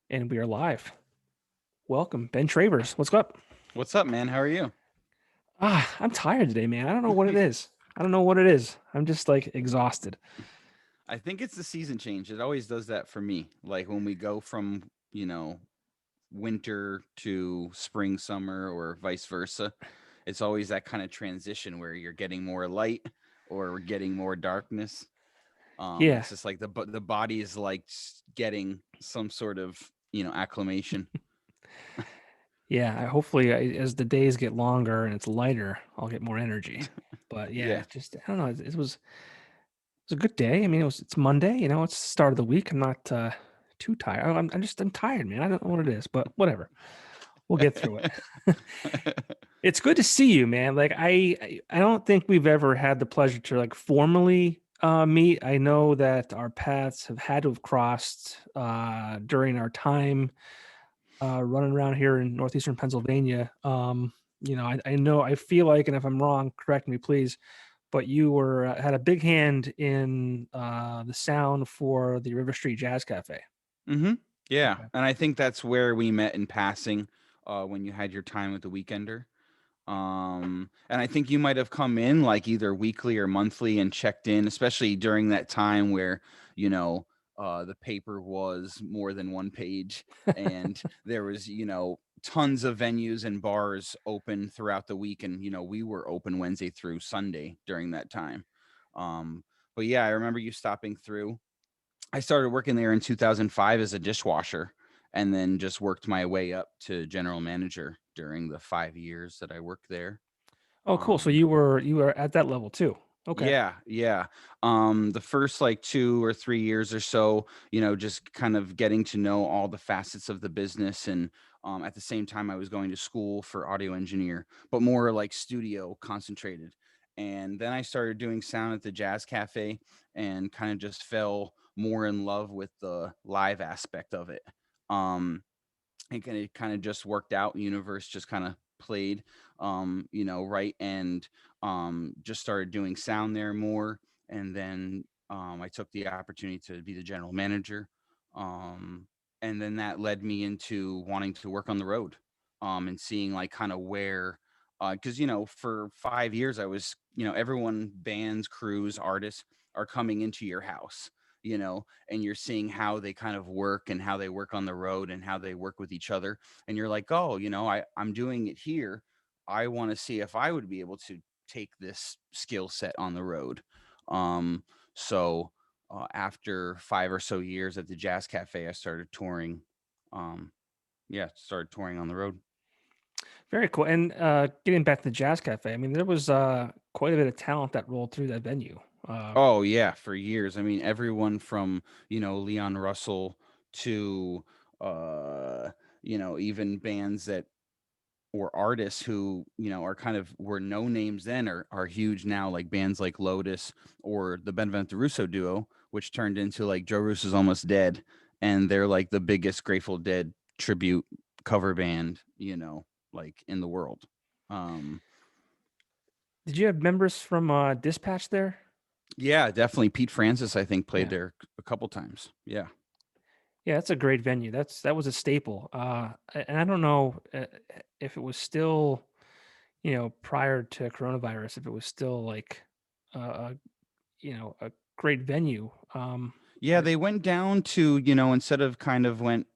And we are live. Welcome, Ben Travers. What's up? What's up, man? How are you? I'm tired today, man. I don't know what it is. I don't know what it is. I'm just like exhausted. I think it's the season change. It always does that for me. Like when we go from, winter to spring, summer, or vice versa, it's always that kind of transition where you're getting more light or we're getting more darkness. Yeah, It's just like the body is like getting some sort of, acclimation. yeah. Hopefully, as the days get longer and it's lighter, I'll get more energy. But yeah, Yeah. it's just I don't know. It was a good day. I mean, it's Monday. It's the start of the week. I'm not too tired. I'm tired, man. I don't know what it is, but whatever. We'll get through it. It's good to see you, man. Like I don't think we've ever had the pleasure to like formally meet. I know that our paths have had to have crossed during our time running around here in northeastern Pennsylvania. I know I feel like, and if I'm wrong, correct me, please. But you were had a big hand in the sound for the River Street Jazz Cafe. Mm-hmm. Yeah. Okay. And I think that's where we met in passing when you had your time with the Weekender. And I think you might have come in like either weekly or monthly and checked in, especially during that time where, you know, the paper was more than one page and there was, tons of venues and bars open throughout the week. And, we were open Wednesday through Sunday during that time. Um, but yeah, I remember you stopping through. I started working there in 2005 as a dishwasher and then just worked my way up to general manager during the 5 years that I worked there. Oh, cool. So Um, you were at that level too. Okay. yeah, yeah. The first like 2 or 3 years or so, just kind of getting to know all the facets of the business. And at the same time, I was going to school for audio engineer, but more like studio concentrated. And then I started doing sound at the Jazz Cafe and kind of just fell more in love with the live aspect of it. Um, it kind of just worked out. Universe just kind of played, right, and just started doing sound there more. And then I took the opportunity to be the general manager, um, and then that led me into wanting to work on the road, and seeing like kind of where. Because for 5 years I was, everyone, bands, crews, artists are coming into your house, and you're seeing how they kind of work and how they work on the road and how they work with each other. And you're like, oh, I'm doing it here. I want to see if I would be able to take this skill set on the road. Um, so after 5 or so years at the Jazz Cafe, I started touring. Um, yeah, started touring on the road. Very cool. And getting back to the Jazz Cafe, I mean, there was quite a bit of talent that rolled through that venue. Oh yeah, for years. I mean, everyone from, Leon Russell to uh, even bands that or artists who are kind of were no names then are huge now, like bands like Lotus or the Benvenuto Russo duo, which turned into like Joe Russo's Almost Dead, and they're like the biggest Grateful Dead tribute cover band, like in the world. Um, Did you have members from Dispatch there? yeah, definitely. Pete Francis, I think, played Yeah. there a couple times. Yeah. Yeah, that's a great venue. That was a staple. And I don't know if it was still, prior to coronavirus, if it was still like, a, a great venue. Yeah, I, they went down to, instead of kind of went,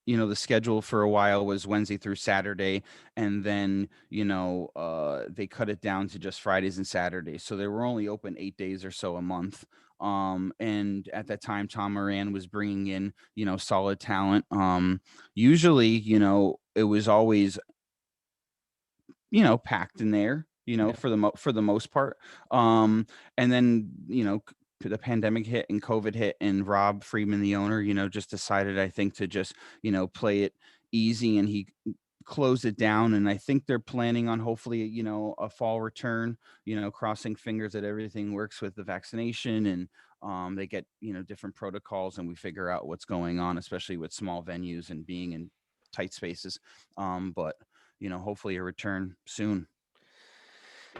the schedule for a while was Wednesday through Saturday, and then they cut it down to just Fridays and Saturdays, so they were only open 8 days or so a month. And at that time Tom Moran was bringing in solid talent. Usually it was always packed in there, yeah. for the most part. And then, the pandemic hit and COVID hit, and Rob Friedman, the owner, just decided, I think, to just, play it easy, and he closed it down. And I think they're planning on hopefully, a fall return, crossing fingers that everything works with the vaccination, and they get, different protocols, and we figure out what's going on, especially with small venues and being in tight spaces. But hopefully a return soon.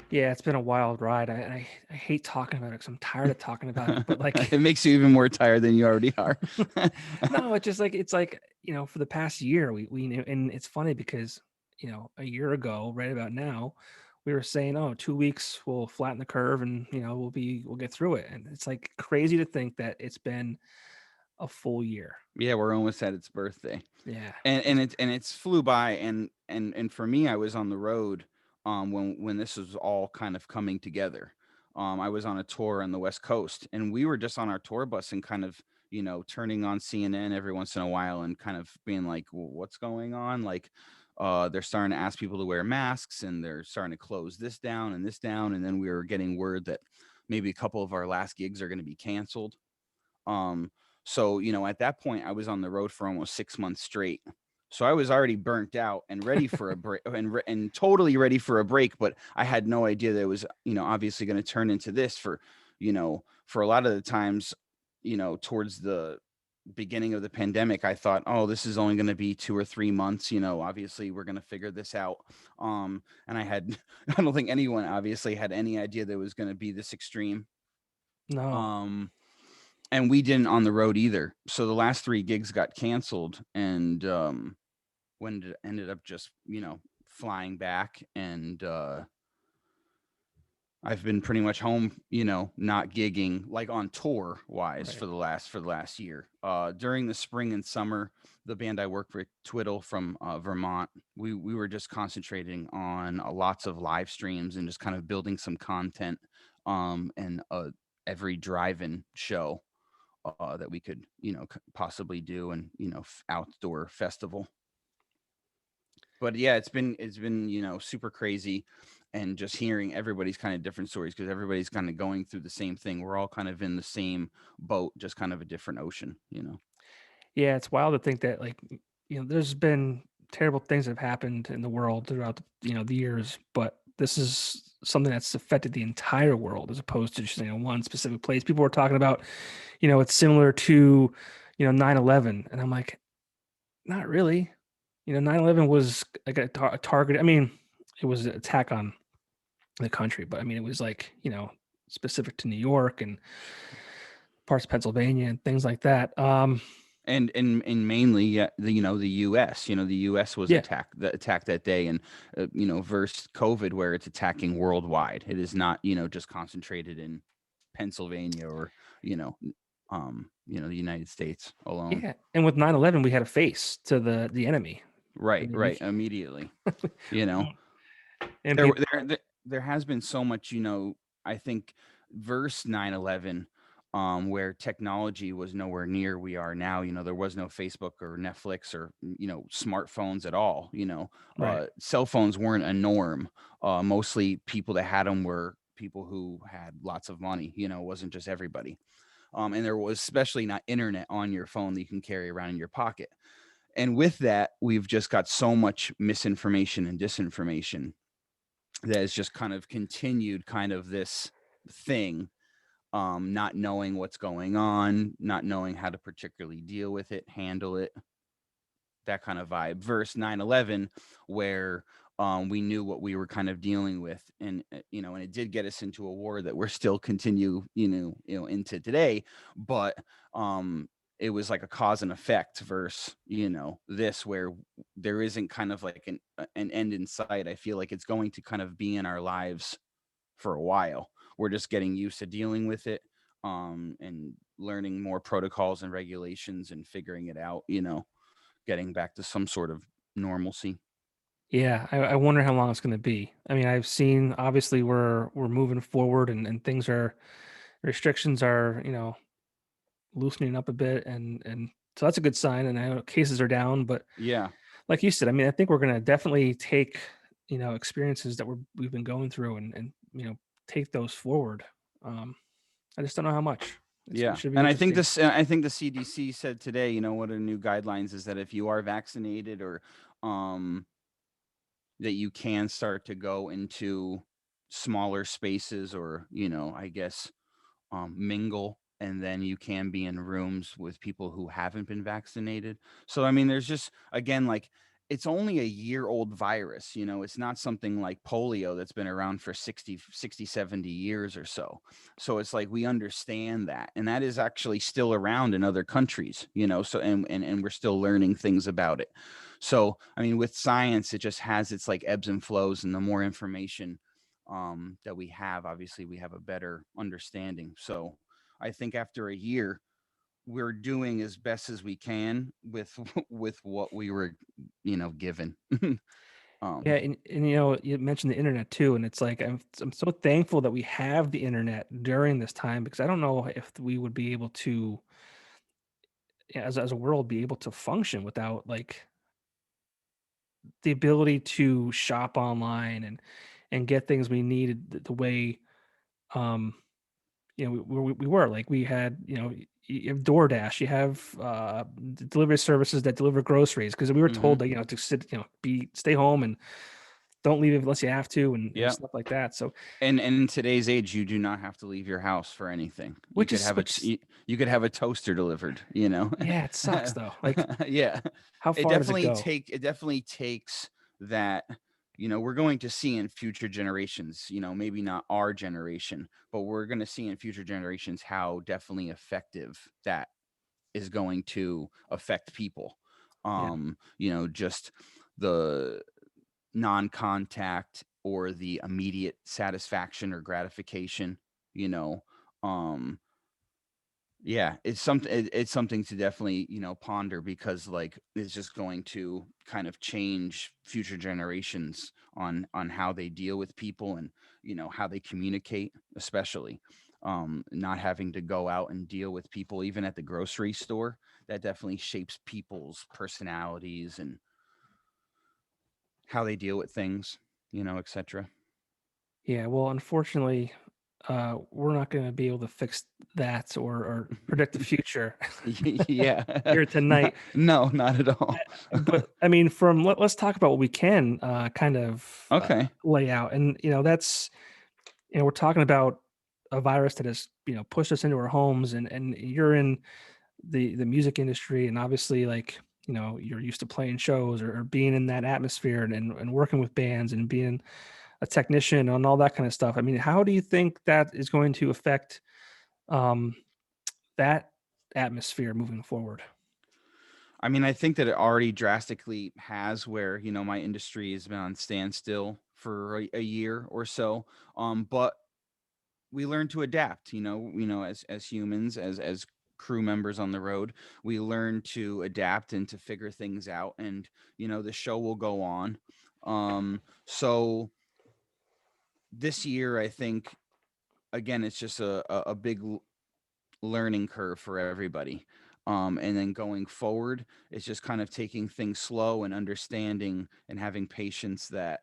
Yeah, it's been a wild ride. I hate talking about it because I'm tired of talking about it. But like, It makes you even more tired than you already are. no, it's like for the past year we knew, and it's funny because a year ago, right about now, we were saying, oh, 2 weeks we'll flatten the curve, and we'll get through it. And it's like crazy to think that it's been a full year. Yeah, we're almost at its birthday. Yeah, And it's flew by, and for me, I was on the road when this was all kind of coming together. I was on a tour on the West Coast, and we were just on our tour bus and kind of turning on CNN every once in a while and kind of being like, well, what's going on? Like, they're starting to ask people to wear masks, and they're starting to close this down and this down, and then we were getting word that maybe a couple of our last gigs are going to be canceled. um, so, at that point, I was on the road for almost 6 months straight. So I was already burnt out and ready for a break, and totally ready for a break. But I had no idea that it was, obviously going to turn into this for a lot of the times, towards the beginning of the pandemic, I thought, oh, this is only going to be 2 or 3 months. Obviously we're going to figure this out. And I don't think anyone obviously had any idea that it was going to be this extreme. no, Um, and we didn't on the road either. So the last three gigs got canceled, and when it ended up just flying back, and I've been pretty much home, not gigging like on tour wise right. for the last year. During the spring and summer, the band I work with, Twiddle from Vermont, we were just concentrating on lots of live streams and just kind of building some content, and every drive-in show that we could, possibly do, and outdoor festival. But yeah, it's been super crazy, and just hearing everybody's kind of different stories because everybody's kind of going through the same thing. We're all kind of in the same boat, just kind of a different ocean. Yeah, it's wild to think that there's been terrible things that have happened in the world throughout the years, but this is something that's affected the entire world as opposed to just one specific place. People were talking about, it's similar to 9/11, and I'm like, not really. 9/11 was like a target. I mean, it was an attack on the country, but I mean, it was like specific to New York and parts of Pennsylvania and things like that. And mainly, yeah, the U.S. The U.S. was Yeah, attacked that day, and versus COVID, where it's attacking worldwide. It is not just concentrated in Pennsylvania, or the United States alone. yeah. And with 9/11, we had a face to the enemy. I Right, mean, right. Immediately, you know. and There people, there has been so much, I think, verse 9/11, where technology was nowhere near we are now. There was no Facebook or Netflix or, smartphones at all. right. Cell phones weren't a norm. Mostly people that had them were people who had lots of money. It wasn't just everybody. And there was especially not internet on your phone that you can carry around in your pocket. And with that, we've just got so much misinformation and disinformation that has just kind of continued kind of this thing, not knowing what's going on, not knowing how to particularly deal with it, handle it, that kind of vibe. Versus 9/11, where we knew what we were kind of dealing with, and and it did get us into a war that we're still continue, into today. But it was like a cause and effect versus this, where there isn't kind of like an end in sight. I feel like it's going to kind of be in our lives for a while. We're just getting used to dealing with it, and learning more protocols and regulations and figuring it out, getting back to some sort of normalcy. Yeah, I wonder how long it's going to be. I mean, I've seen obviously we're moving forward, and things are restrictions are loosening up a bit, and so that's a good sign. And I know cases are down, but Yeah. like you said, I mean, I think we're going to definitely take experiences that we've been going through, and take those forward. Um, I just don't know how much. It Yeah. should be And interesting. I think the CDC said today, one of the new guidelines is that if you are vaccinated, or um that you can start to go into smaller spaces, or, I guess, mingle, and then you can be in rooms with people who haven't been vaccinated. So I mean, there's just, again, like, it's only a year-old virus, it's not something like polio that's been around for 60, 70 years or so. So it's like we understand that, and that is actually still around in other countries, so and we're still learning things about it. So I mean, with science, it just has its like ebbs and flows, and the more information that we have, obviously we have a better understanding. So I think after a year, we're doing as best as we can with with what we were, given. Yeah, um and you mentioned the internet too, and it's like I'm so thankful that we have the internet during this time because I don't know if we would be able to, as a world, be able to function without like the ability to shop online and get things we needed the way um we were like we had you have DoorDash, you have delivery services that deliver groceries because we were told mhm. that to sit be stay home and don't leave unless you have to and Yeah. stuff like that. So And in today's age, you do not have to leave your house for anything. You which could is have which is you could have a toaster delivered. yeah, it sucks though. Like Yeah. how far does it go? It definitely takes that, we're going to see in future generations, maybe not our generation, but we're going to see in future generations how definitely effective that is going to affect people. Yeah. Just the non-contact or the immediate satisfaction or gratification, you know. Um yeah, it's something to definitely, ponder because like it's just going to kind of change future generations on how they deal with people and how they communicate, especially not having to go out and deal with people even at the grocery store. That definitely shapes people's personalities and how they deal with things, etc. Yeah, well, unfortunately, we're not going to be able to fix that or predict the future Yeah. here tonight. No, not at all. But I mean, let's talk about what we can kind of Okay. lay out, and that's we're talking about a virus that has pushed us into our homes, and you're in the music industry, and obviously like you're used to playing shows or being in that atmosphere and working with bands and being a technician and all that kind of stuff. I mean, how do you think that is going to affect um, that atmosphere moving forward? I mean, I think that it already drastically has where, my industry has been on standstill for a year or so. But we learn to adapt, as humans, as crew members on the road, we learn to adapt and to figure things out, and the show will go on. So this year, I think, again, it's just a big learning curve for everybody. And then going forward, it's just kind of taking things slow and understanding and having patience that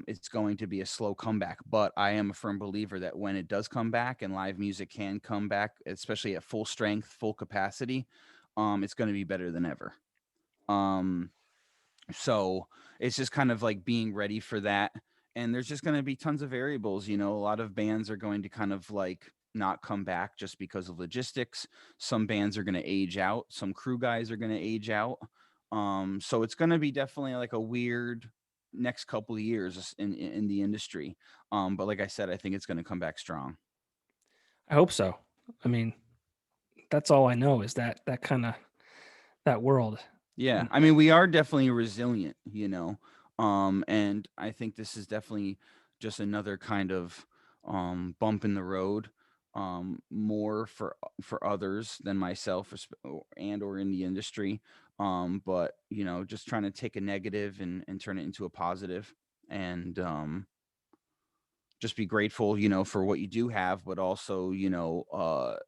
it's going to be a slow comeback. But I am a firm believer that when it does come back and live music can come back, especially at full strength, full capacity, it's going to be better than ever. Um, so it's just kind of like being ready for that. And there's just going to be tons of variables. A lot of bands are going to kind of like not come back just because of logistics. Some bands are going to age out. Some crew guys are going to age out. So it's going to be definitely like a weird next couple of years in the industry. But like I said, I think it's going to come back strong. I hope so. I mean, that's all I know is that kind of that world. Yeah, And I mean, we are definitely resilient, and I think this is definitely just another kind of bump in the road, more for others than myself, and or in the industry. But just trying to take a negative and turn it into a positive, and just be grateful, for what you do have, but also,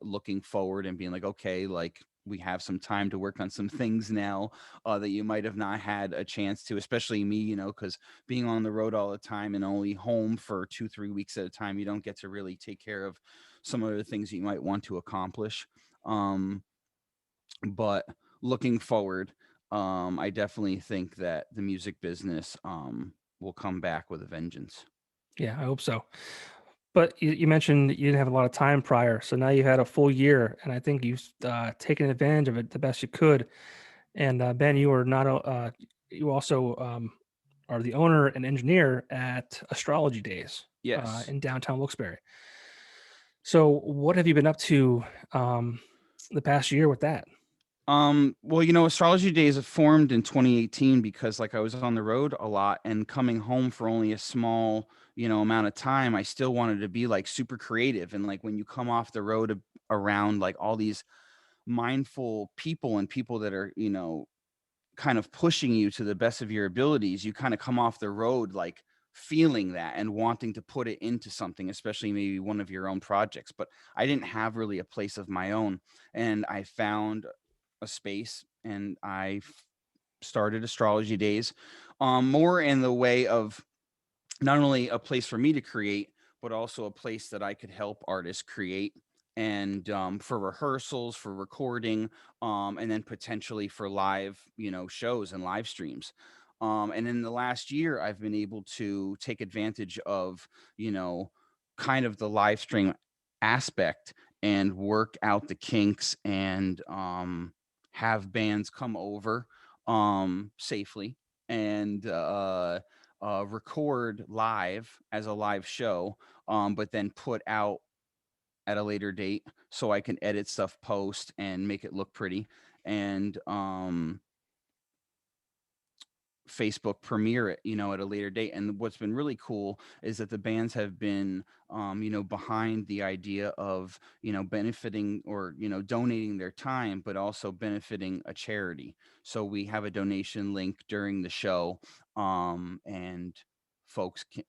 looking forward and being like, okay, like we have some time to work on some things now that you might have not had a chance to, especially me, because being on the road all the time and only home for 2, 3 weeks at a time, you don't get to really take care of some of the things you might want to accomplish. Um, but looking forward, I definitely think that the music business will come back with a vengeance. yeah, I hope so. But you mentioned you didn't have a lot of time prior, so now you had a full year, and I think you've taken advantage of it the best you could. And Ben, you were not you also are the owner and engineer at Astrology Days Yes. in downtown Wilkes-Barre. So, what have you been up to um, the past year with that? Well, Astrology Days formed in 2018 because like I was on the road a lot and coming home for only a small, amount of time, I still wanted to be like super creative. And like when you come off the road around like all these mindful people and people that are, kind of pushing you to the best of your abilities, you kind of come off the road like feeling that and wanting to put it into something, especially maybe one of your own projects. But I didn't have really a place of my own. And I found a space and started Astrology Days, more in the way of not only a place for me to create, but also a place that I could help artists create and for rehearsals, for recording, and then potentially for live, shows and live streams. And in the last year, I've been able to take advantage of, you know, kind of the live stream aspect and work out the kinks and have bands come over safely and record live as a live show, but then put out at a later date so I can edit stuff post and make it look pretty and Facebook premiere it, at a later date. And what's been really cool is that the bands have been, behind the idea of, benefiting or, donating their time, but also benefiting a charity. So we have a donation link during the show, and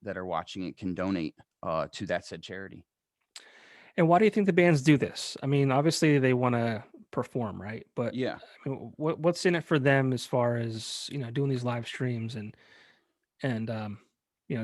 that are watching it can donate to that said charity. And why do you think the bands do this? I mean, obviously they want to perform, right? But Yeah. I mean, what's in it for them as far as doing these live streams and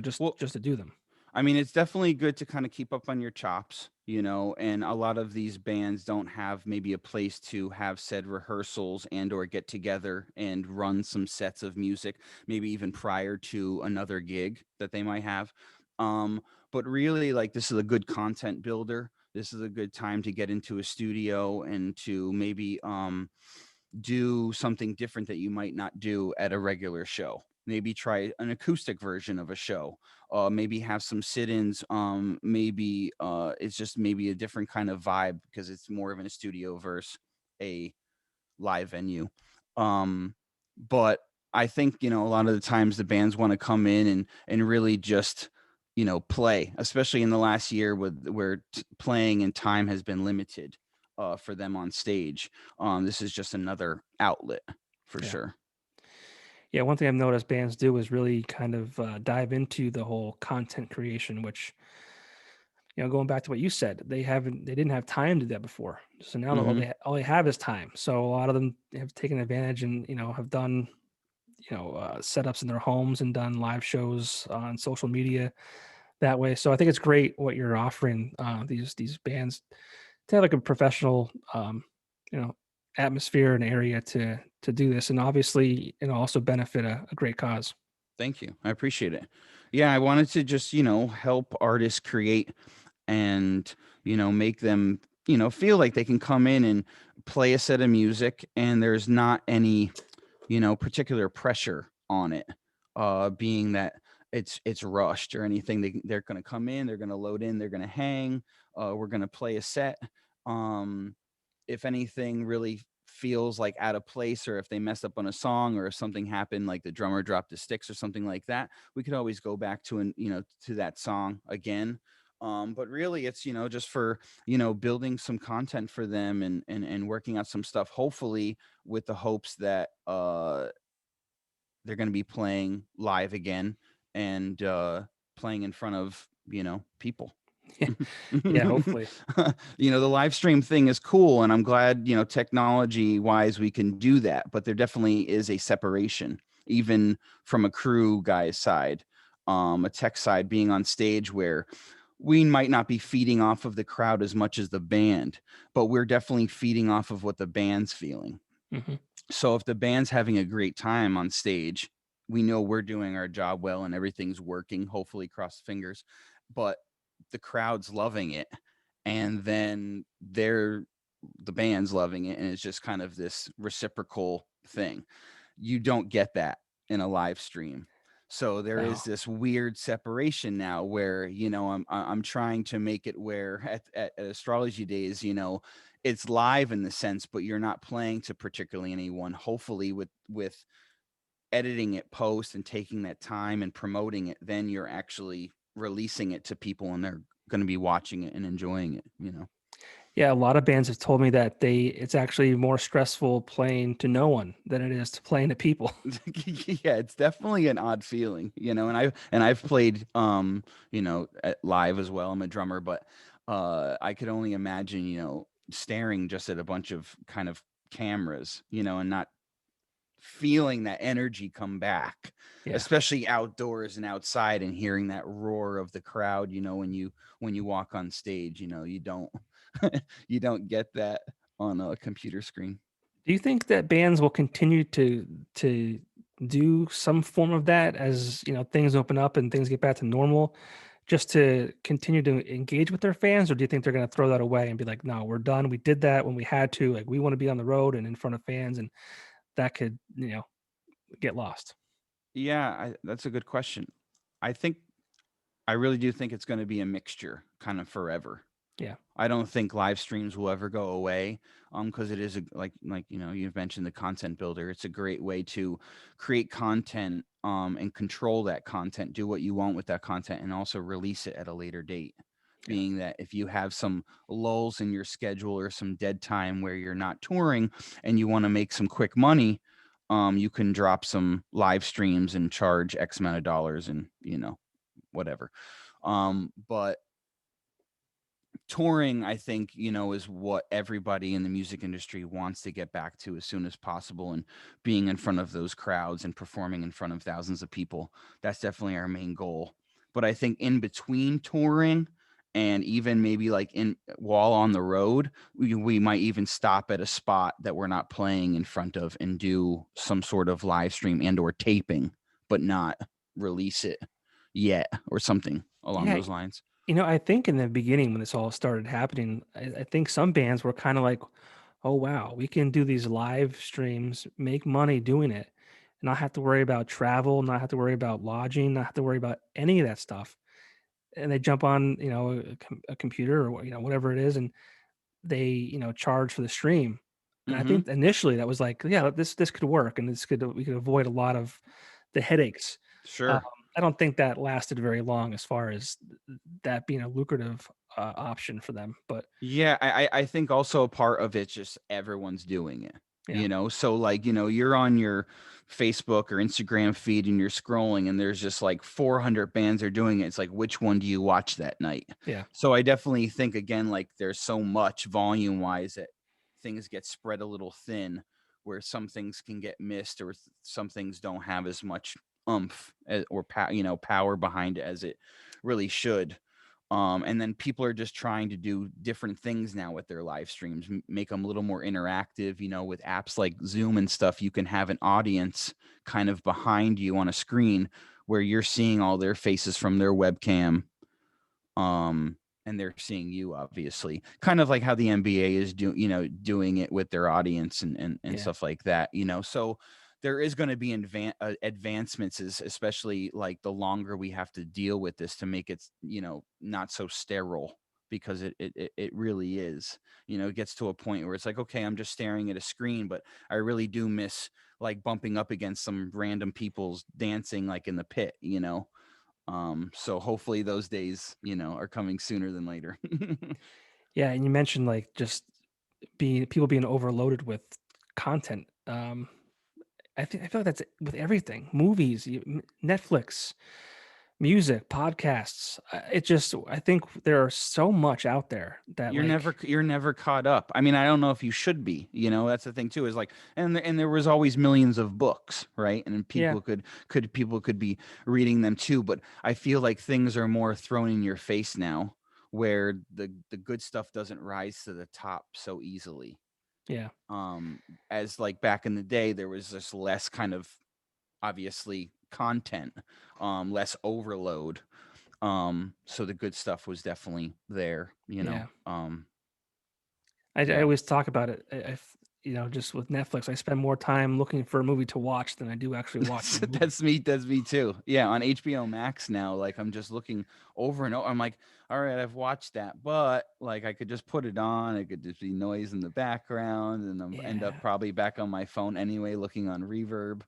just Well, to do them? I mean, it's definitely good to kind of keep up on your chops, and a lot of these bands don't have maybe a place to have said rehearsals and or get together and run some sets of music, maybe even prior to another gig that they might have. Um, but really like this is a good content builder. This is a good time to get into a studio and to maybe do something different that you might not do at a regular show. Maybe try an acoustic version of a show. Maybe have some sit-ins. Maybe it's just maybe a different kind of vibe because it's more of in a studio versus a live venue. Um, but I think a lot of the times the bands want to come in and really just play, especially in the last year with where playing and time has been limited for them on stage. This is just another outlet for Yeah. sure. Yeah, one thing I've noticed bands do is really kind of dive into the whole content creation, which going back to what you said, they didn't have time to do that before. So now all Hmm. all they have is time. So a lot of them have taken advantage and have done setups in their homes and done live shows on social media that way. So I think it's great what you're offering these bands to have like a professional you know atmosphere and area to do this, and obviously also benefit a great cause. Thank you. I appreciate it. Yeah, I wanted to just, help artists create and, make them, feel like they can come in and play a set of music and there's not any, particular pressure on it. Being that it's rushed or anything. They're gonna come in, they're gonna load in, they're gonna hang, we're gonna play a set. Um if anything really feels like out of place or if they messed up on a song or if something happened like the drummer dropped the sticks or something like that, we could always go back to that song again. But really it's just for building some content for them and working out some stuff, hopefully with the hopes that they're going to be playing live again and playing in front of people. Yeah, hopefully. The live stream thing is cool and I'm glad technology wise we can do that, but there definitely is a separation even from a crew guy's side, a tech side, being on stage where we might not be feeding off of the crowd as much as the band, but we're definitely feeding off of what the band's feeling. Hmm. So if the band's having a great time on stage, we know we're doing our job well and everything's working, hopefully cross fingers, but the crowd's loving it. And then the band's loving it. And it's just kind of this reciprocal thing. You don't get that in a live stream. So there is Wow. this weird separation now where, I'm trying to make it where at Astrology Days, it's live in the sense, but you're not playing to particularly anyone. Hopefully with editing it post and taking that time and promoting it, then you're actually releasing it to people and they're going to be watching it and enjoying it. Yeah, a lot of bands have told me that it's actually more stressful playing to no one than it is to playing to people. Yeah, it's definitely an odd feeling, and I've played live as well. I'm a drummer, but I could only imagine, staring just at a bunch of kind of cameras, and not feeling that energy come back, Yeah. especially outdoors and outside, and hearing that roar of the crowd, when you walk on stage, you don't you don't get that on a computer screen. Do you think that bands will continue to do some form of that as, things open up and things get back to normal, just to continue to engage with their fans? Or do you think they're gonna throw that away and be like, "No, we're done. We did that when we had to. Like, we wanna be on the road and in front of fans," and that could, get lost? Yeah, that's a good question. I think I really do think it's going to be a mixture kind of forever. Yeah. I don't think live streams will ever go away, because it is like you've mentioned the content builder. It's a great way to create content, and control that content, do what you want with that content, and also release it at a later date. Yeah. Being that if you have some lulls in your schedule or some dead time where you're not touring and you want to make some quick money, you can drop some live streams and charge X amount of dollars and whatever. But touring, I think, is what everybody in the music industry wants to get back to as soon as possible, and being in front of those crowds and performing in front of thousands of people. That's definitely our main goal. But I think in between touring and even maybe like in while on the road, we might even stop at a spot that we're not playing in front of and do some sort of live stream and or taping, but not release it yet or something along Yeah. those lines. I think in the beginning when this all started happening, I think some bands were kind of like, "Oh wow, we can do these live streams, make money doing it, and not have to worry about travel, not have to worry about lodging, not have to worry about any of that stuff." And they jump on, a computer or whatever it is, and they charge for the stream. And I Mm-hmm. think initially that was like, yeah, this could work, and we could avoid a lot of the headaches. Um, Sure. I don't think that lasted very long as far as that being a lucrative, option for them, but Yeah, I think also a part of it's just everyone's doing it. yeah, So like, you're on your Facebook or Instagram feed and you're scrolling and there's just like 400 bands are doing it. It's like, which one do you watch that night? yeah, So I definitely think again, like there's so much volume wise that things get spread a little thin, where some things can get missed or some things don't have as much or power behind it as it really should. And then people are just trying to do different things now with their live streams, make them a little more interactive. With apps like Zoom and stuff, you can have an audience kind of behind you on a screen where you're seeing all their faces from their webcam. Um, and they're seeing you, obviously, kind of like how the NBA is doing it with their audience and yeah, stuff like that. So there is going to be advancements, especially like the longer we have to deal with this to make it, not so sterile, because it really is. It gets to a point where it's like, okay, I'm just staring at a screen, but I really do miss like bumping up against some random people's dancing like in the pit. So hopefully those days, are coming sooner than later. yeah, and you mentioned, like, just being overloaded with content. I feel like that's with everything, movies, Netflix, music, podcasts. I think there are so much out there that, like, You're never caught up. I mean, I don't know if you should be. That's the thing too. Is like, and there was always millions of books, right? And yeah, people could be reading them too. But I feel like things are more thrown in your face now, where the good stuff doesn't rise to the top so easily. yeah, Um, as like back in the day, there was just less kind of obviously content, less overload. So the good stuff was definitely there. yeah. I Yeah. always talk about it. just with Netflix, I spend more time looking for a movie to watch than I do actually watching the movie. That's me too. Yeah, on HBO Max now, like I'm just looking over and over. I'm like, all right, I've watched that, but like I could just put it on. It could just be noise in the background, and I'm end up Yeah. probably back on my phone anyway, looking on Reverb.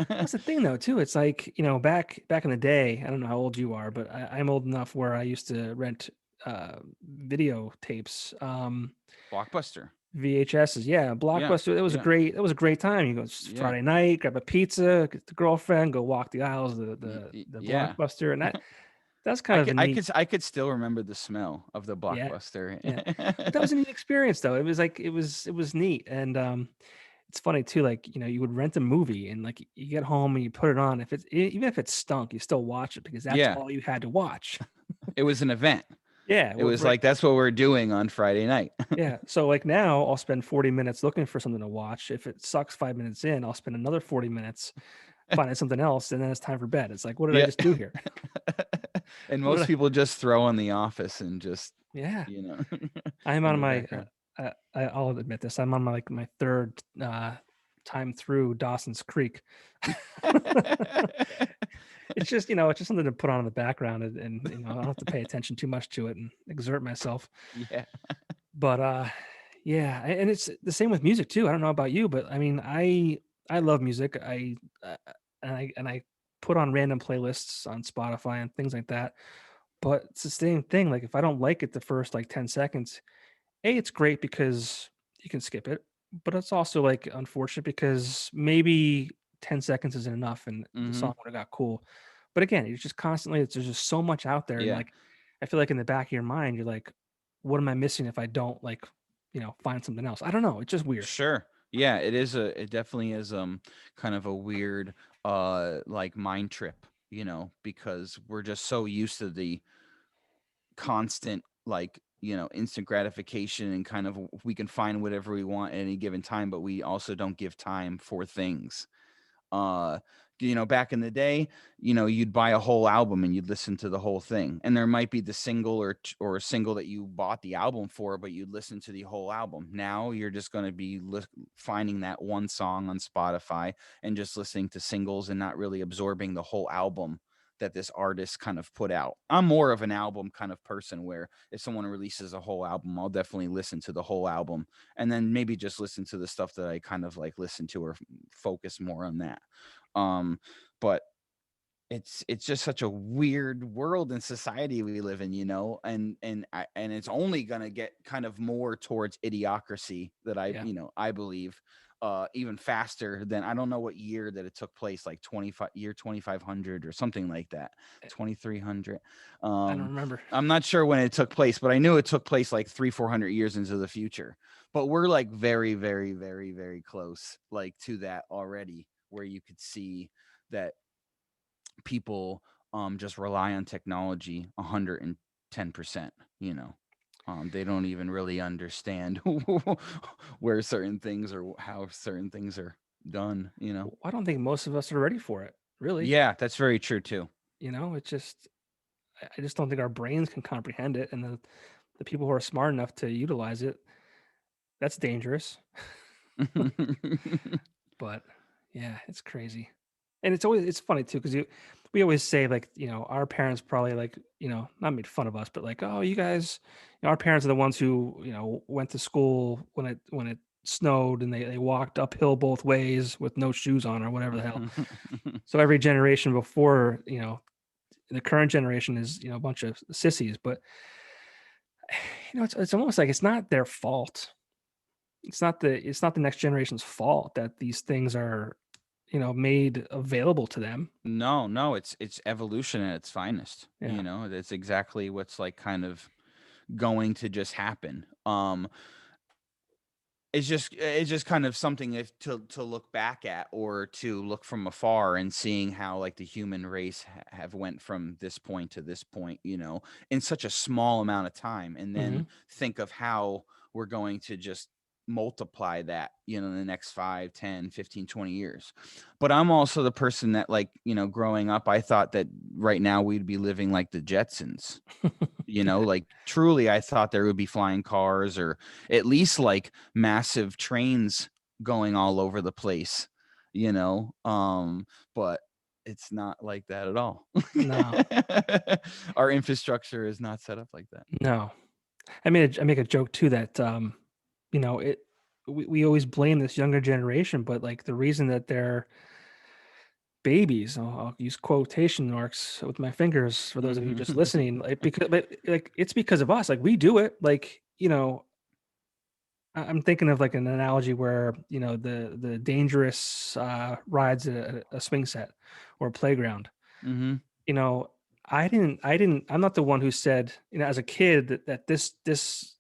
That's the thing though, too. It's like, back in the day, I don't know how old you are, but I'm old enough where I used to rent video tapes, Blockbuster. VHSs. Yeah, Yeah, Blockbuster. yeah, It was a great time. You go yeah, Friday night, grab a pizza, get the girlfriend, go walk the aisles of the yeah. Blockbuster, and that's kind of a neat. I could still remember the smell of the Yeah, Blockbuster. yeah. But that was a neat experience though. It was like it was neat. And it's funny too, like, you would rent a movie and like you get home and you put it on. If even if it stunk, you still watch it because that's Yeah, all you had to watch. it was an event. Yeah, It well, was right. like that's what we're doing on Friday night. Yeah. So like now I'll spend 40 minutes looking for something to watch. If it sucks 5 minutes in, I'll spend another 40 minutes finding something else, and then it's time for bed. It's like, what did I Yeah. just do here? And What did most I people just throw on The Office and just, Yeah. you know, I'm in on the my background. I'll admit this. I'm on my third time through Dawson's Creek. It's just something to put on in the background, and I don't have to pay attention too much to it and exert myself. Yeah. But yeah, and it's the same with music too. I don't know about you, but I mean, I love music. I put on random playlists on Spotify and things like that. But it's the same thing. Like if I don't like it the first like 10 seconds, it's great because you can skip it, but it's also like unfortunate because maybe 10 seconds isn't enough and the Mhm. song would have got cool. But again, it's just constantly there's just so much out there. And Yeah. like I feel like in the back of your mind, you're like, what am I missing if I don't like, find something else? I don't know. It's just weird. Sure. Yeah, it definitely is kind of a weird like mind trip, because we're just so used to the constant, like, instant gratification, and kind of we can find whatever we want at any given time, but we also don't give time for things. uh Back in the day, you'd buy a whole album and you'd listen to the whole thing, and there might be the single or a single that you bought the album for, but you'd listen to the whole album. Now you're just going to be finding that one song on Spotify and just listening to singles and not really absorbing the whole album that this artist kind of put out. I'm more of an album kind of person, where if someone releases a whole album, I'll definitely listen to the whole album, and then maybe just listen to the stuff that I kind of like listen to, or focus more on that. um but it's just such a weird world and society we live in, and it's only going to get kind of more towards idiocracy, that Yeah. I believe, even faster than, I don't know what year that it took place, like 2500 or something like that, eh, 2300. I don't um remember. I'm not sure when it took place, but I knew it took place like 300-400 years into the future. But we're like very, very, very, very close, like, to that already, where you could see that people just rely on technology 110%. They don't even really understand where certain things, or how certain things are done. I don't think most of us are ready for it, really. Yeah, that's very true too. It's just I just don't think our brains can comprehend it, and the people who are smart enough to utilize it, that's dangerous. But yeah, it's crazy. And it's funny too because we always say like, our parents probably like, not made fun of us, but like, oh, you guys, our parents are the ones who, went to school when it snowed and they walked uphill both ways with no shoes on or whatever the hell. So every generation before, the current generation is, a bunch of sissies, but it's almost like it's not their fault. It's not the next generation's fault that these things are, made available to them. No, no, it's evolution at its finest. Yeah. That's exactly what's like kind of going to just happen. It's just kind of something, if to look back at, or to look from afar, and seeing how, like, the human race have went from this point to this point, in such a small amount of time, and then Mhm. think of how we're going to just multiply that, in the next 5, 10, 15, 20 years. But I'm also the person that, like, growing up, I thought that right now we'd be living like the Jetsons. Yeah. Like, truly, I thought there would be flying cars, or at least like massive trains going all over the place, but it's not like that at all. No, Our infrastructure is not set up like that. no. I make a joke too that you know, it we always blame this younger generation, but like the reason that they're babies, I'll use quotation marks with my fingers for those of you just Mhm. listening, like because but like it's because of us. Like we do it. Like, I'm thinking of like an analogy where, the dangerous rides at a swing set or a playground. Mhm. You know, I'm not the one who said, as a kid that this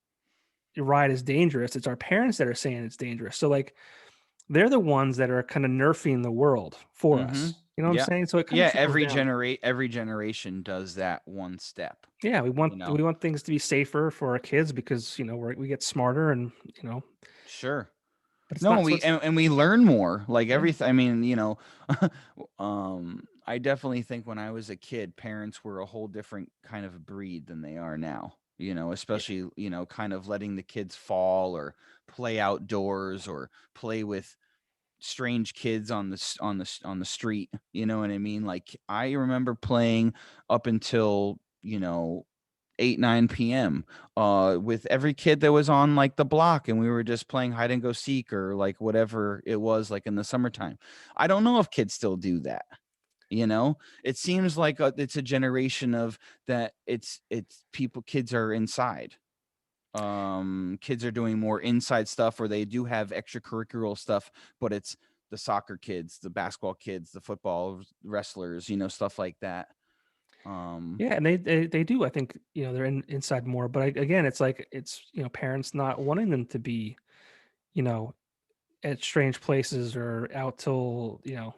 ride is dangerous. It's our parents that are saying it's dangerous. So like they're the ones that are kind of nerfing the world for Mhm. us. You know what I'm Yeah. saying? So it kind of Yeah, trickles down. every generation does that one step, Yeah, we want you we know? want things to be safer for our kids because we get smarter and Sure. but it's No, not. So it's and we learn more. Like, yeah, everything. I mean, I definitely think when I was a kid, parents were a whole different kind of breed than they are now. yeah, Especially, kind of letting the kids fall or play outdoors or play with strange kids on the street. You know what I mean? Like, I remember playing up until, 8, 9 p.m. With every kid that was on, like, the block, and we were just playing hide and go seek, or like whatever it was, like, in the summertime. I don't know if kids still do that. It seems like, it's a generation of that. It's people Kids are inside. Kids are doing more inside stuff, or they do have extracurricular stuff, but it's the soccer kids, the basketball kids, the football wrestlers, stuff like that. um yeah, and they do. I think they're inside more, but again, it's like it's parents not wanting them to be you know at strange places or out till the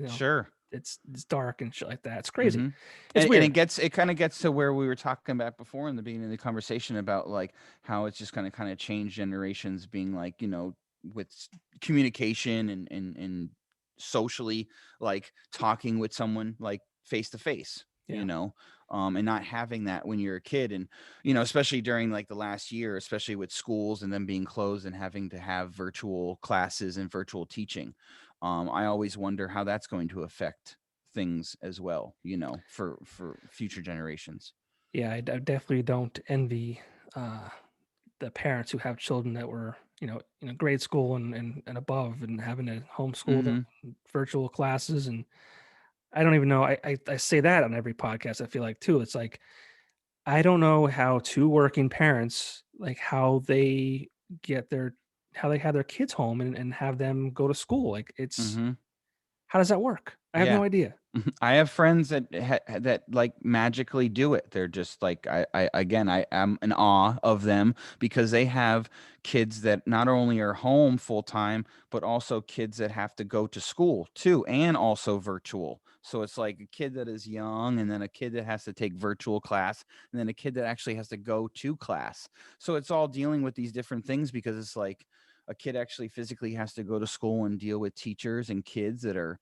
sure. it's dark and shit like that. It's crazy. hmm It's and weird. it kind of gets to where we were talking about before in the beginning of the conversation, about like how it's just going to kind of change generations, being like, with communication and socially, like talking with someone like face to face, Yeah. and not having that when you're a kid. And especially during like the last year, especially with schools and them being closed and having to have virtual classes and virtual teaching. I always wonder how that's going to affect things as well, for future generations. Yeah, I definitely don't envy uh, the parents who have children that were, grade school and above and having to homeschool them, Mhm. virtual classes. And I don't even know. I say that on every podcast, I feel like too. It's like, I don't know how two working parents, like get their, how they have their kids home and have them go to school. Like Mhm. how does that work? I have no Yeah. idea. I have friends that like magically do it. They're just like, I again, I am in awe of them, because they have kids that not only are home full time, but also kids that have to go to school too, and also virtual. So it's like a kid that is young, and then a kid that has to take virtual class, and then a kid that actually has to go to class. So it's all dealing with these different things, because it's like a kid actually physically has to go to school and deal with teachers and kids that are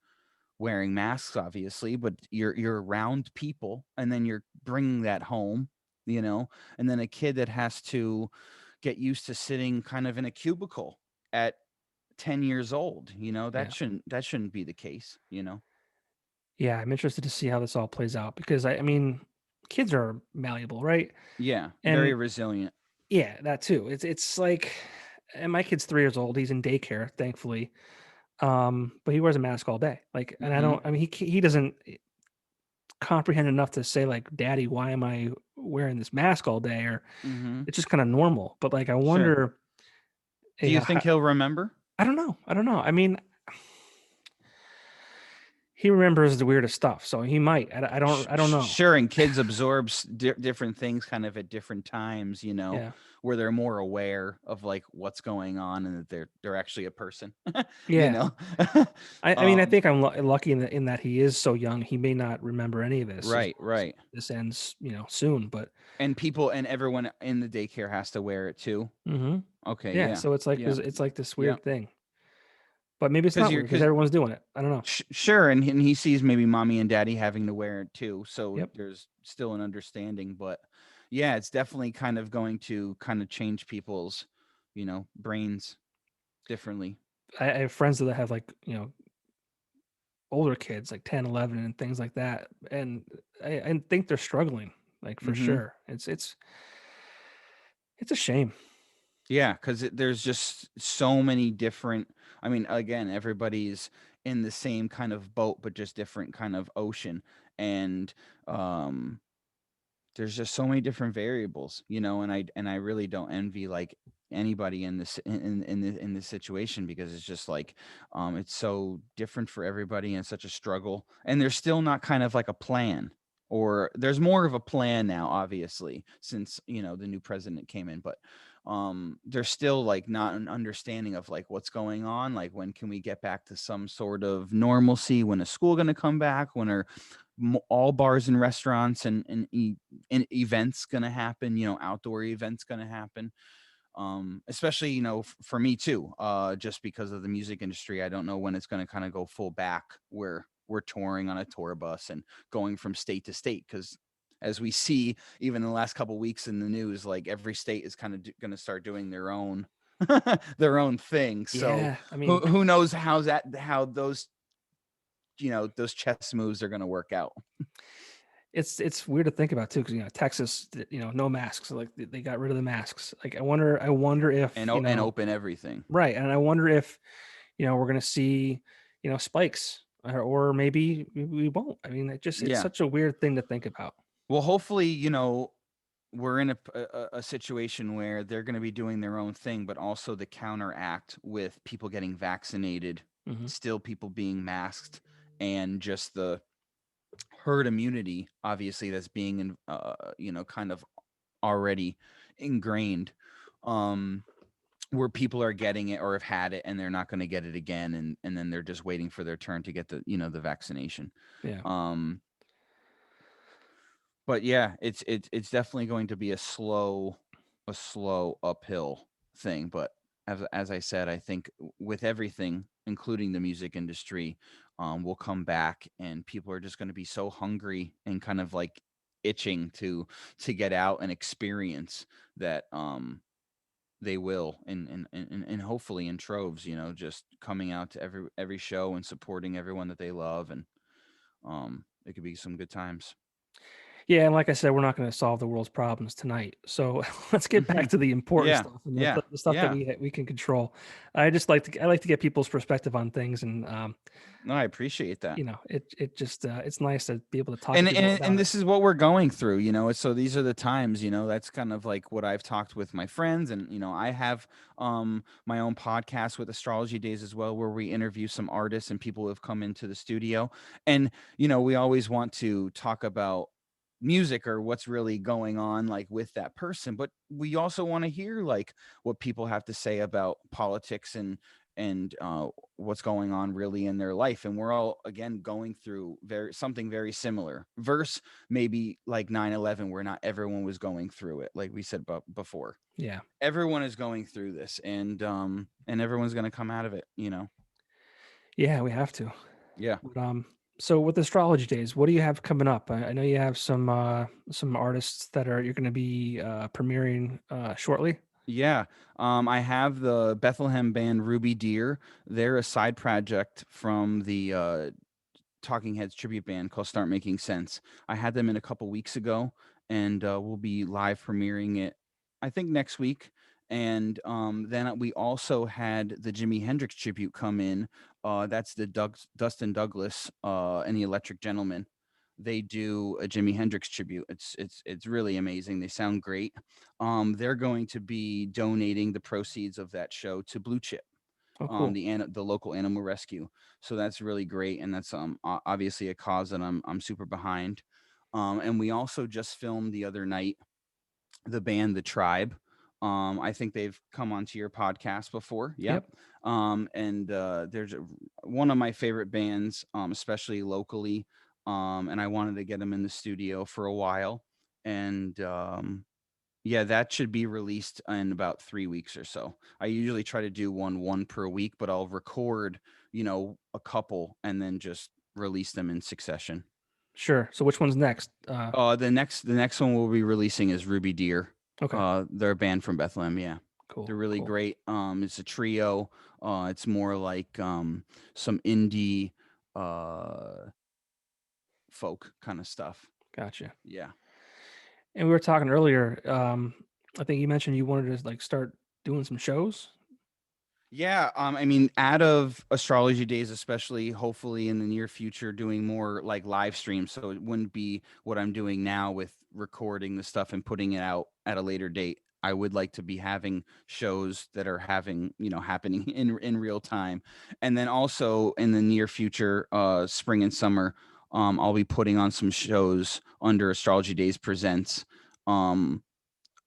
wearing masks, obviously, but you're around people, and then you're bringing that home, and then a kid that has to get used to sitting kind of in a cubicle at 10 years old. Yeah. That shouldn't be the case. Yeah. I'm interested to see how this all plays out because I mean, kids are malleable, right? Yeah, very And resilient. yeah, that too. It's like, and my kid's 3 years old. He's in daycare, thankfully. But he wears a mask all day. Like, and I Mhm. don't. I mean, he doesn't comprehend enough to say like, "Daddy, why am I wearing this mask all day?" Or Mhm. it's just kind of normal. But like, I Sure. wonder. Do you Yeah, think he'll remember? I don't know. I don't know. I mean, he remembers the weirdest stuff, so he might. I don't know. Sure, and kids absorb different things kind of at different times, Yeah. where they're more aware of like what's going on and that they're actually a person, you Yeah. know. I mean, I um think I'm lucky in that he is so young. He may not remember any of this as right, long as right. this ends, soon. But And people and everyone in the daycare has to wear it too. hmm Okay, yeah, yeah. so Yeah. it's like this Yeah. weird thing. But maybe it's Cuz not you're weird because cuz everyone's doing it. I don't know. sure, and he sees maybe mommy and daddy having to wear it too, so Yep. there's still an understanding, but yeah, it's definitely kind of going to kind of change people's, brains differently. I have friends that have like older kids, like 10, 11, and things like that, and I think they're struggling, like for Mhm. sure. It's a shame. Yeah, because there's just so many different. I mean, again, everybody's in the same kind of boat, but just different kind of ocean, and um, there's just so many different variables, and I really don't envy like anybody in this in this situation because it's just like it's so different for everybody and such a struggle, and there's still not kind of like a plan. Or there's more of a plan now, obviously, since the new president came in, but there's still like not an understanding of like what's going on, like when can we get back to some sort of normalcy, when is school going to come back, when are all bars and restaurants and events going to happen, outdoor events going to happen. Especially for me too, just because of the music industry. I don't know when it's going to kind of go full back where we're touring on a tour bus and going from state to state, because as we see even in the last couple weeks in the news, like every state is kind of going to start doing their own their own thing. So Yeah, I who mean, who knows how those those chess moves are going to work out. it's weird to think about too, because Texas, no masks, so, like they got rid of the masks. Like I wonder if And open everything. right, and I wonder if we're gonna see spikes, or maybe we won't. I mean, it's Yeah. such a weird thing to think about. Well, hopefully, we're in a situation where they're going to be doing their own thing, but also the counteract with people getting vaccinated, Hmm. still people being masked, and just the herd immunity, obviously, that's being, kind of already ingrained, um, where people are getting it or have had it and they're not going to get it again. And then they're just waiting for their turn to get the vaccination. Yeah. Um, But yeah, it's definitely going to be a slow uphill thing, but as I said, I think with everything, including the music industry, will come back and people are just going to be so hungry and kind of like itching to get out and experience that they will, and hopefully in troves, just coming out to every show and supporting everyone that they love, and it could be some good times. Yeah, and like I said, we're not going to solve the world's problems tonight. So let's get back Mhm. to the important Yeah, stuff and yeah, the stuff that yeah. we can control. I like to get people's perspective on things, and No, I appreciate that. it just it's nice to be able to talk to And people and about and it. this is what we're going through, so these are the times, that's kind of like what I've talked with my friends, and I have my own podcast with Astrology Days as well, where we interview some artists and people who have come into the studio. And we always want to talk about music or what's really going on like with that person, but we also want to hear like what people have to say about politics and what's going on really in their life. And we're all again going through something very similar, verse maybe like 9/11, where not everyone was going through it, like we said before. Yeah. Everyone is going through this, and everyone's going to come out of it, Yeah, we have to. yeah. But, so with Astrology Days, what do you have coming up? I know you have some artists that you're going to be premiering shortly. Yeah. I have the Bethlehem band Ruby Deer. They're a side project from the Talking Heads tribute band called Start Making Sense. I had them in a couple weeks ago, and we'll be live premiering it, I think, next week. And then we also had the Jimi Hendrix tribute come in. That's the Dustin Douglas and the Electric Gentlemen. They do a Jimi Hendrix tribute. It's really amazing. They sound great. They're going to be donating the proceeds of that show to Blue Chip. Oh, cool. the local animal rescue. So that's really great, and that's obviously a cause that I'm super behind. And we also just filmed the other night the band The Tribe. I think they've come onto your podcast before. Yep. Yep. And there's one of my favorite bands, especially locally. And I wanted to get them in the studio for a while. And yeah, that should be released in about 3 weeks or so. I usually try to do one per week, but I'll record, a couple and then just release them in succession. Sure. So which one's next? The next one we'll be releasing is Ruby Deer. Okay. They're a band from Bethlehem. Yeah, Cool. they're really Cool. great. It's a trio. It's more like some indie uh folk kind of stuff. Gotcha. Yeah. And we were talking earlier. I think you mentioned you wanted to like start doing some shows. Yeah, I mean, out of Astrology Days, especially, hopefully in the near future, doing more like live streams. So it wouldn't be what I'm doing now with recording the stuff and putting it out at a later date. I would like to be having shows that are happening in real time, and then also in the near future, spring and summer, I'll be putting on some shows under Astrology Days Presents. Um,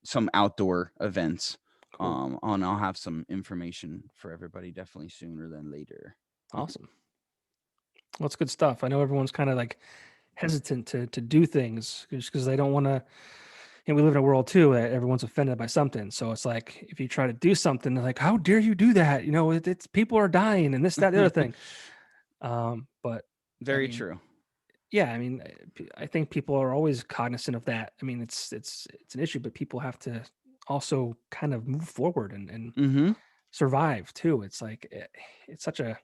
some outdoor events. Cool. And I'll have some information for everybody definitely sooner than later. Awesome. Well, it's good stuff. I know everyone's kind of like hesitant to do things just because they don't want to. And we live in a world too that everyone's offended by something. So it's like if you try to do something, they're like, "How dare you do that?" It's people are dying and this, that, the other thing. But I Very mean, true. yeah, I mean, I think people are always cognizant of that. I mean, it's an issue, but people have to also kind of move forward and Hmm. survive too. It's like it's such a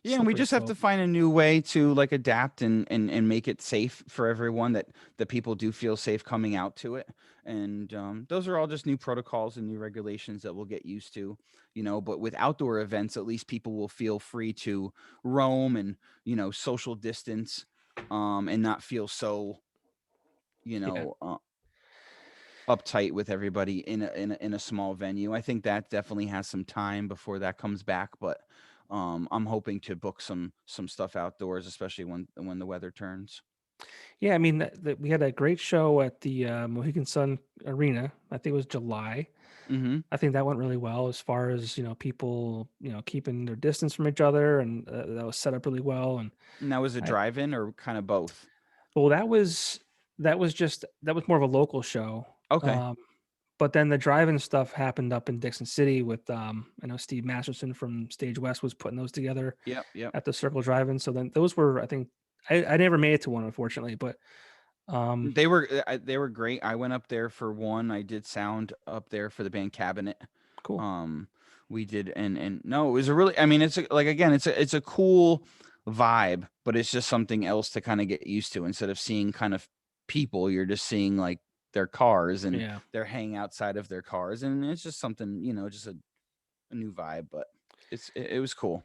Yeah, and we slippery just have to slope. find a new way to like adapt and make it safe for everyone that people do feel safe coming out to it. And those are all just new protocols and new regulations that we'll get used to, But with outdoor events, at least people will feel free to roam and social distance, and not feel so you Yeah. know uptight with everybody in a small venue. I think that definitely has some time before that comes back, but I'm hoping to book some stuff outdoors, especially when the weather turns. Yeah, I mean, we had a great show at the Mohegan Sun Arena. I think it was July. Hmm. I think that went really well as far as people keeping their distance from each other, and that was set up really well. And And that was a I drive-in or kind of both. well, that was more of a local show. Okay. Um, but then the drive-in stuff happened up in Dixon City with I know Steve Masterson from Stage West was putting those together Yep. Yep. at the Circle Drive-in. So then those were I think I never made it to one unfortunately, but um, They were great. I went up there for one. I did sound up there for the band Cabinet. cool. Um, we did, and no, it was a really. I mean, like again, it's a cool vibe, but it's just something else to kind of get used to. Instead of seeing kind of people, you're just seeing like their cars, and Yeah. they're hanging outside of their cars, and it's just something, just a new vibe. But it was cool.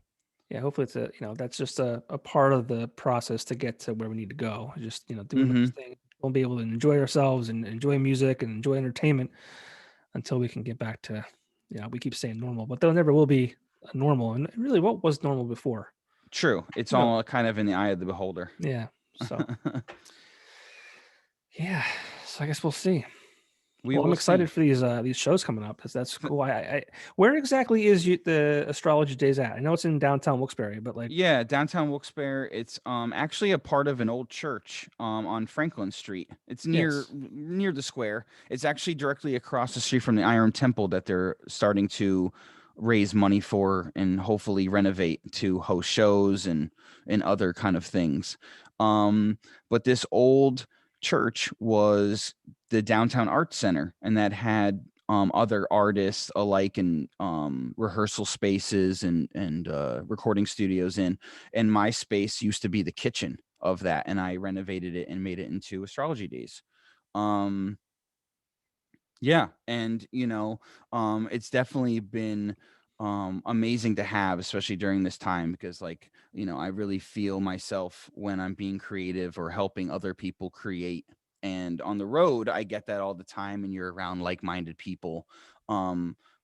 Yeah, hopefully it's that's just a part of the process to get to where we need to go. Just, doing those Hmm. things. We'll be able to enjoy ourselves and enjoy music and enjoy entertainment until we can get back to, we keep saying normal, but there never will be a normal. And really, what was normal before? True. It's Who knows? all kind of in the eye of the beholder. Yeah. So yeah. So I guess we'll see. We Well, I'm will excited see. for these shows coming up because that's cool. Where exactly is the Astrology Days at? I know it's in downtown Wilkes-Barre, but like, Yeah, downtown Wilkes-Barre. It's actually a part of an old church on Franklin Street. It's near yes, near the square. It's actually directly across the street from the Iron Temple that they're starting to raise money for and hopefully renovate to host shows and other kind of things. But this old church was the downtown art center, and that had other artists alike in rehearsal spaces and recording studios and my space used to be the kitchen of that, and I renovated it and made it into Astrology Days. um yeah, and it's definitely been amazing to have, especially during this time, because like, I really feel myself when I'm being creative or helping other people create. And on the road, I get that all the time, and you're around like-minded people.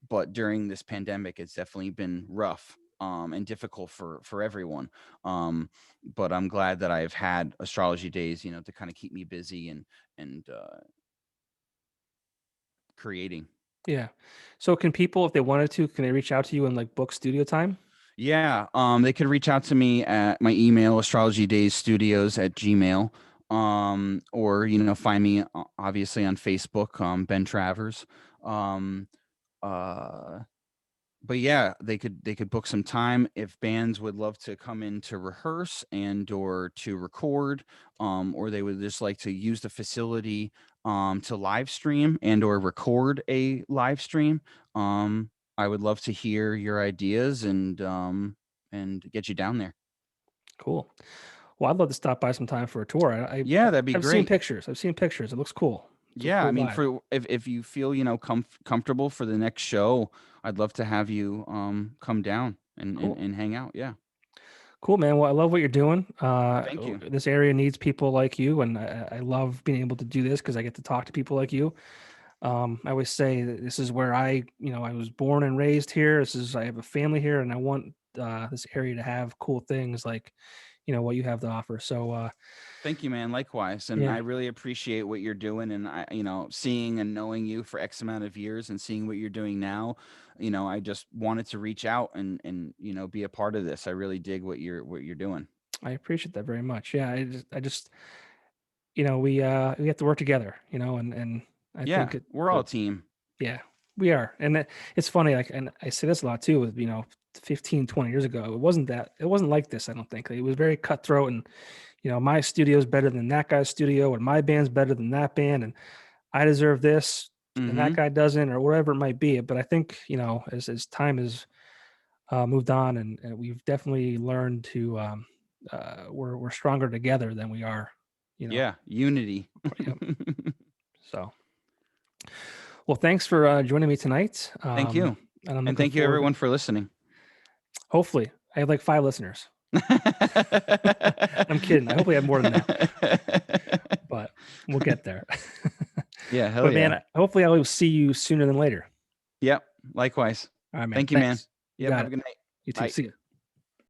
but during this pandemic, it's definitely been rough and difficult for everyone. Um, but I'm glad that I've had Astrology Days, to kind of keep me busy and creating. Yeah. So can people, if they wanted to, can they reach out to you and like book studio time? Yeah, they could reach out to me at my email, astrologydaysstudios@gmail, or find me obviously on Facebook, Ben Travers. Um, uh, but yeah, they could book some time if bands would love to come in to rehearse and or to record, or they would just like to use the facility to live stream and or record a live stream. Um, I would love to hear your ideas and get you down there. Cool. Well, I'd love to stop by sometime for a tour. Yeah, that'd be I've seen great. pictures. I've seen pictures. It looks cool. It's a Yeah, I cool mean, vibe. for if you feel comfortable for the next show, I'd love to have you come down and and, Cool. and hang out. Yeah, Cool, man. Well, I love what you're doing. thank you. This area needs people like you, and I love being able to do this because I get to talk to people like you. I always say that this is where I was born and raised here. I have a family here, and I want this area to have cool things like, what you have to offer. So, Thank you, man. Likewise. And yeah, I really appreciate what you're doing. And seeing and knowing you for X amount of years and seeing what you're doing now, I just wanted to reach out and be a part of this. I really dig what you're doing. I appreciate that very much. Yeah, I just, we have to work together, and I think Yeah, we're all the a team. Yeah, we are. And it's funny, like, and I say this a lot too, with, 15, 20 years ago, it wasn't like this. I don't think it was very cutthroat and, my studio's better than that guy's studio and my band's better than that band. And I deserve this and that Mm-hmm. guy doesn't, or whatever it might be. But I think, as time has moved on and we've definitely learned to, we're stronger together than we are, you know, Yeah, unity. yep. So, well, thanks for joining me tonight. Thank you. And I'm And looking thank you forward. everyone for listening. Hopefully, I have like 5 listeners. I'm kidding. I hope we have more than that, but we'll get there. Yeah, hell But yeah. man, hopefully I will see you sooner than later. Yep. Likewise. All right, man. Thank you, man. Thanks. You Yep. got Have a it. good night. You too. Bye. See you.